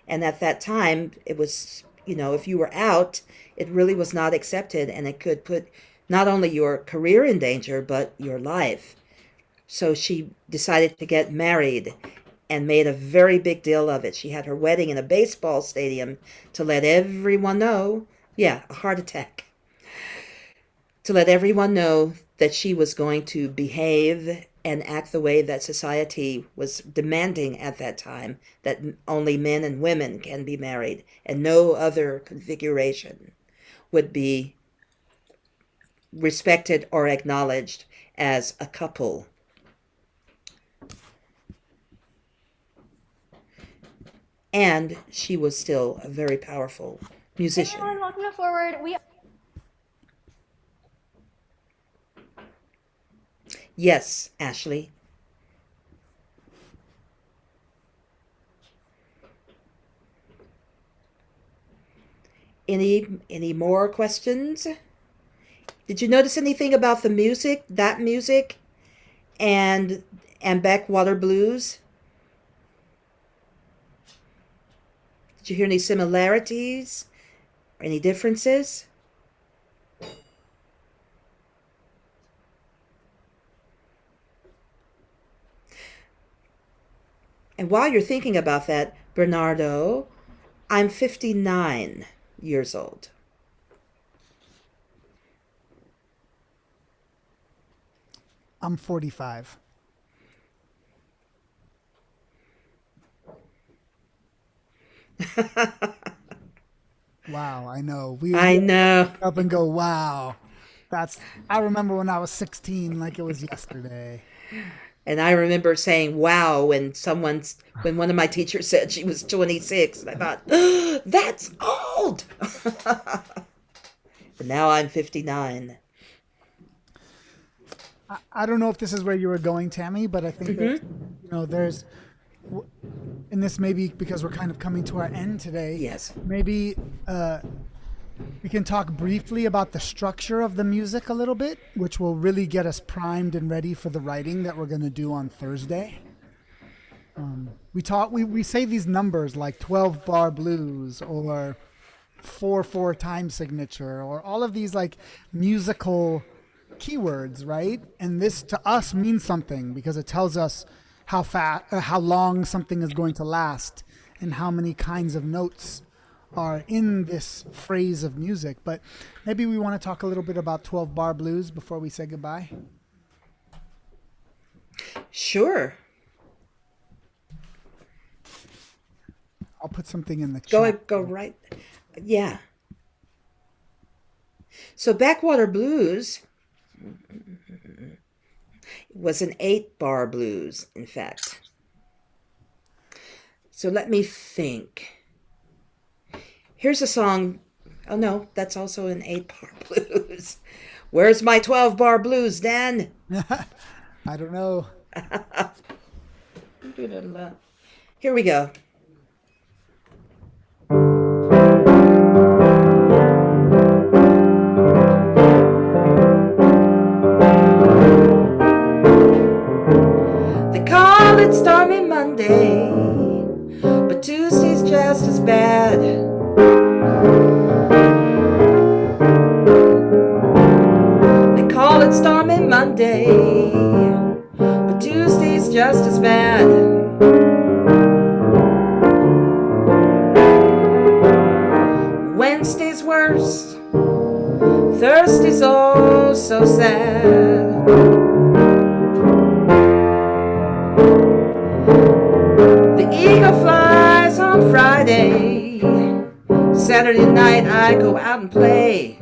A: And at that time, it was, if you were out, it really was not accepted, and it could put not only your career in danger, but your life. So she decided to get married and made a very big deal of it. She had her wedding in a baseball stadium to let everyone know, a heart attack, to let everyone know that she was going to behave and act the way that society was demanding at that time, that only men and women can be married, and no other configuration would be respected or acknowledged as a couple. And she was still a very powerful musician.
G: Hey everyone, welcome to Forward.
A: Yes, Ashley. Any more questions? Did you notice anything about the music, that music, and Backwater Blues? Did you hear any similarities or any differences? And while you're thinking about that, Bernardo, I'm 59 years old.
B: I'm 45. Wow, I know.
A: I know.
B: Up and go, wow. I remember when I was 16 like it was yesterday.
A: And I remember saying, wow, when one of my teachers said she was 26. And I thought, oh, that's old. But now I'm 59.
B: I don't know if this is where you were going, Tammy, but I think that, there's, and this may be because we're kind of coming to our end today.
A: Yes.
B: Maybe we can talk briefly about the structure of the music a little bit, which will really get us primed and ready for the writing that we're going to do on Thursday. We say these numbers like 12-bar blues or 4/4 time signature or all of these like musical keywords, right? And this to us means something because it tells us how long something is going to last and how many kinds of notes are in this phrase of music. But maybe we want to talk a little bit about 12-bar blues before we say goodbye.
A: Sure.
B: put something in the
A: Go
B: chat.
A: right. Yeah. So Backwater Blues was an 8-bar blues, in fact. So let me think. Here's a song. Oh no, that's also an 8-bar blues. Where's my 12-bar blues, Dan?
B: I don't know.
A: Here we go. They call it Stormy Monday, but Tuesday's just as bad. They call it Stormy Monday, but Tuesday's just as bad. Wednesday's worse, Thursday's oh so sad. The eagle flies on Friday, Saturday night I go out and play.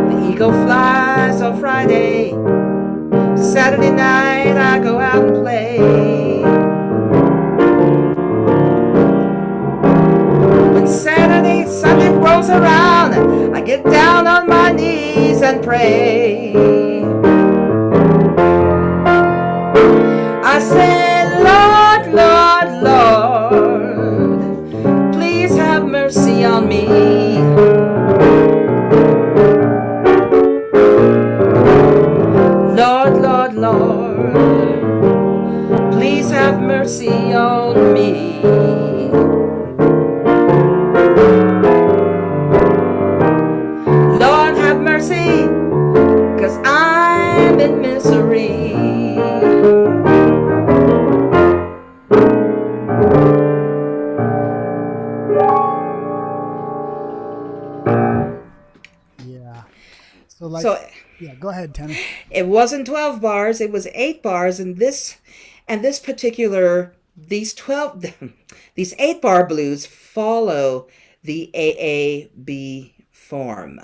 A: The eagle flies on Friday, Saturday night I go out and play. When Saturday, Sunday rolls around, I get down on my knees and pray. I say, Lord, Lord, Lord, please have mercy on me. Lord, Lord, Lord, please have mercy on me. Lord, have mercy, 'cause I'm in misery.
B: Yeah. So like,
A: So
B: yeah, go ahead, Tammy.
A: it wasn't 12 bars, it was 8 bars, and these 8-bar blues follow the AAB form.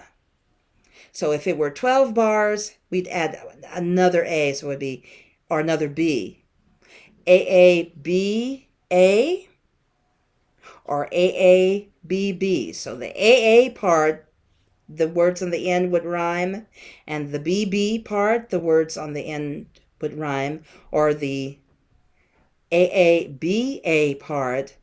A: So if it were 12 bars, we'd add another A, so it would be, or another B. AABA or AABB. So the AA part, the words on the end would rhyme, and the BB part, the words on the end would rhyme, or the AABA part,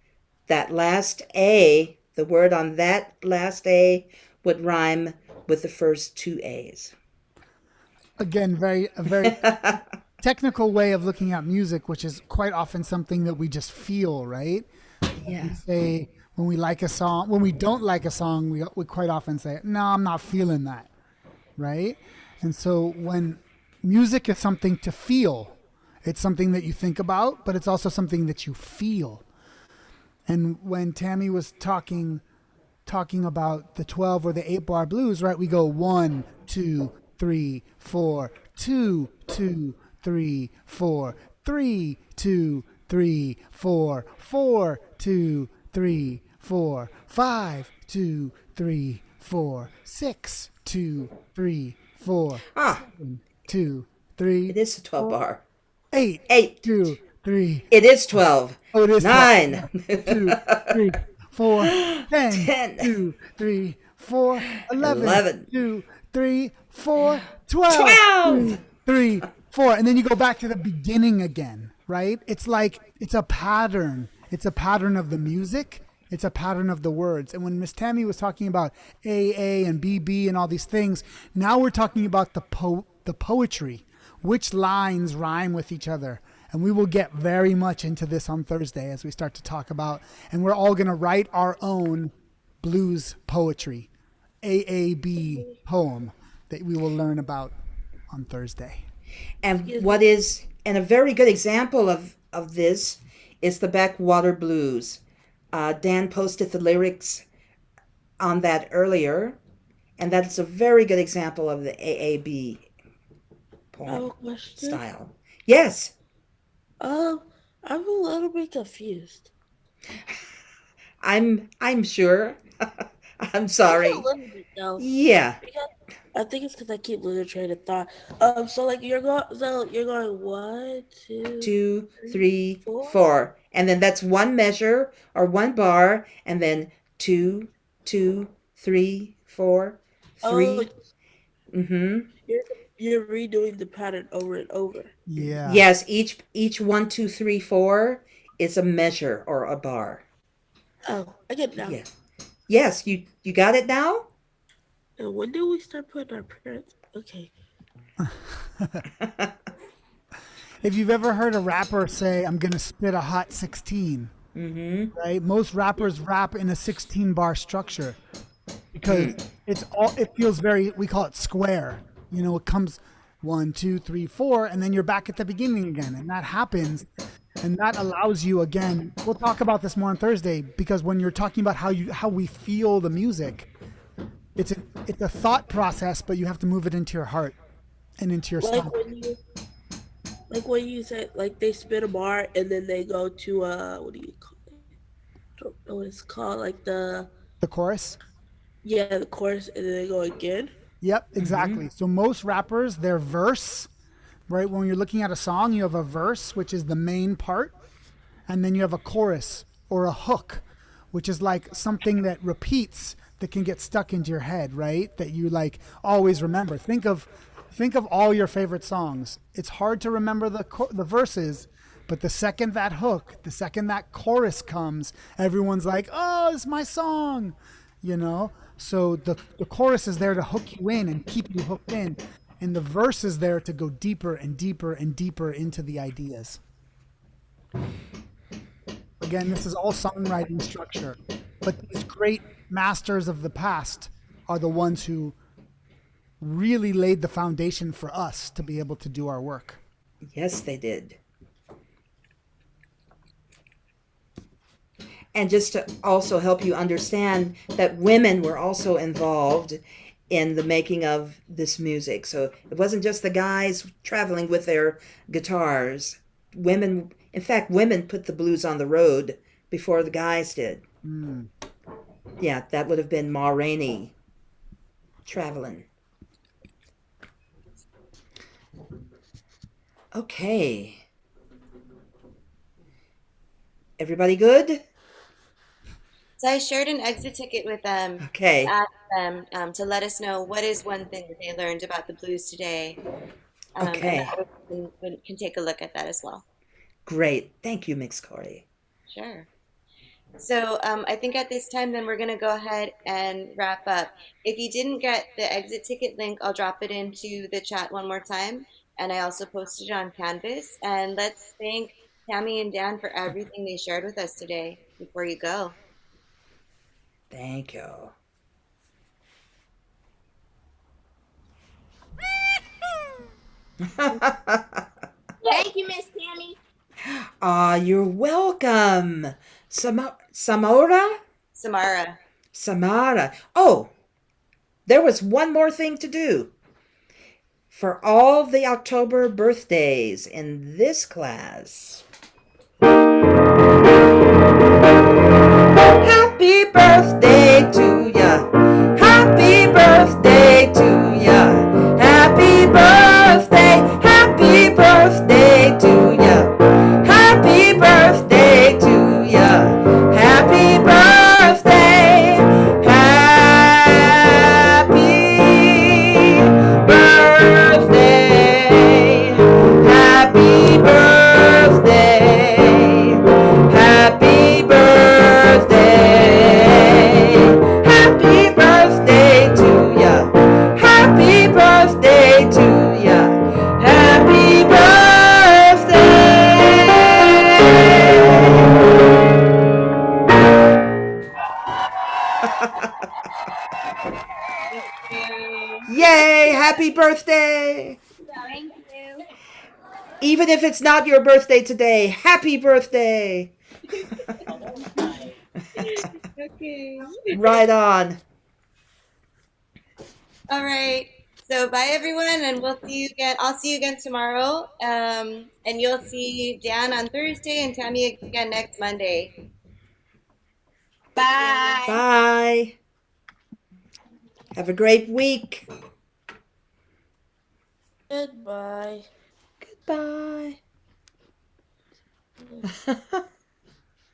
A: that last A, the word on that last A would rhyme with the first 2 A's.
B: Again, a very technical way of looking at music, which is quite often something that we just feel, right?
A: Yeah.
B: We say when we like a song, when we don't like a song, we quite often say, no, I'm not feeling that, right? And so when music is something to feel, it's something that you think about, but it's also something that you feel. And when Tammy was talking about the 12 or the 8-bar blues, right? We go 1, 2, 3, 4, 2, 2, 3, 4, 3, 2, 3, 4, 4, 2, 3, 4, 5, 2, 3, 4, 6, 2, 3, 4, 7, 2, 3.
A: It is a 12 bar.
B: 8,
A: 8.
B: 2, 3.
A: It is 12.
B: Oh, it is
A: 9.
B: 2, 3, 4, 10,
A: 10.
B: 2, 3, 4, 11,
A: 11.
B: 2, 3, 4, 12,
A: 12.
B: 3, 4. And then you go back to the beginning again, right? It's like, it's a pattern. It's a pattern of the music. It's a pattern of the words. And when Miss Tammy was talking about AA and BB and all these things, now we're talking about the poetry, which lines rhyme with each other. And we will get very much into this on Thursday as we start to talk about, and we're all going to write our own blues poetry, AAB poem that we will learn about on Thursday.
A: And a very good example of this is the Backwater Blues. Dan posted the lyrics on that earlier, and that's a very good example of the AAB poem style. Yes.
F: I'm a little bit confused.
A: I'm sure. I'm
F: Just a
A: sorry.
F: little bit though,
A: Yeah.
F: because I think it's because I keep losing train of thought. So like you're going one, two,
A: Two,
F: three,
A: three,
F: four.
A: four. And then that's one measure or one bar, and then two, two, three, four,
F: Oh,
A: three. Mm-hmm.
F: you're you're redoing the pattern over and over.
B: Yeah.
A: Yes, each one, two, three, four is a measure or a bar.
F: Oh, I get it now.
A: Yeah. Yes, you got it now?
F: And when do we start putting our parents? Okay.
B: If you've ever heard a rapper say, "I'm gonna spit a hot 16,"
A: Mm-hmm.
B: right? Most rappers rap in a 16 bar structure because it feels very, we call it square. You know, it comes 1, 2, 3, 4, and then you're back at the beginning again. And that happens. And that allows you, again, we'll talk about this more on Thursday, because when you're talking about how we feel the music, it's a thought process, but you have to move it into your heart and into your
F: Like
B: stomach.
F: when you said like they spit a bar and then they go to what do you call it? I don't know what it's called. Like
B: The chorus.
F: the chorus and then they go again.
B: Yep, exactly. So most rappers, their verse, right? When you're looking at a song, you have a verse, which is the main part, and then you have a chorus or a hook, which is like something that repeats that can get stuck into your head, right? That you like always remember. Think of all your favorite songs. It's hard to remember the verses, but the second that hook, the second that chorus comes, everyone's like, "Oh, it's my song," you know. So the chorus is there to hook you in and keep you hooked in, and the verse is there to go deeper and deeper and deeper into the ideas. Again, this is all songwriting structure, but these great masters of the past are the ones who really laid the foundation for us to be able to do our work.
A: Yes, they did. And just to also help you understand that women were also involved in the making of this music. So it wasn't just the guys traveling with their guitars. Women, in fact, women put the blues on the road before the guys did.
B: Mm.
A: Yeah, that would have been Ma Rainey traveling. Okay. Everybody good?
C: So I shared an exit ticket with them.
A: Okay.
C: Asked them to let us know what is one thing that they learned about the blues today.
A: Okay.
C: And can take a look at that as well.
A: Great. Thank you, Mix Cory.
C: Sure. So I think at this time, then we're going to go ahead and wrap up. If you didn't get the exit ticket link, I'll drop it into the chat one more time. And I also posted it on Canvas. And let's thank Tammy and Dan for everything they shared with us today before you go.
A: Thank you.
G: Thank you, Miss Tammy.
A: You're welcome. Samara?
C: Samara.
A: Oh, there was one more thing to do. For all the October birthdays in this class. Happy birthday to ya. Happy birthday to ya. Happy birthday. Happy birthday to ya. Happy birthday to ya. Happy birthday. Happy birthday. Happy birthday. Happy birthday to ya. Happy birthday to ya. Happy birthday. Yay! Happy birthday!
G: Thank you.
A: Even if it's not your birthday today, happy birthday!
C: Okay.
A: Right on.
C: All right. So bye everyone, and we'll see you again. I'll see you again tomorrow. And you'll see Dan on Thursday and Tammy again next Monday.
G: Bye.
A: Bye. Have a great week.
F: Goodbye.
A: Goodbye.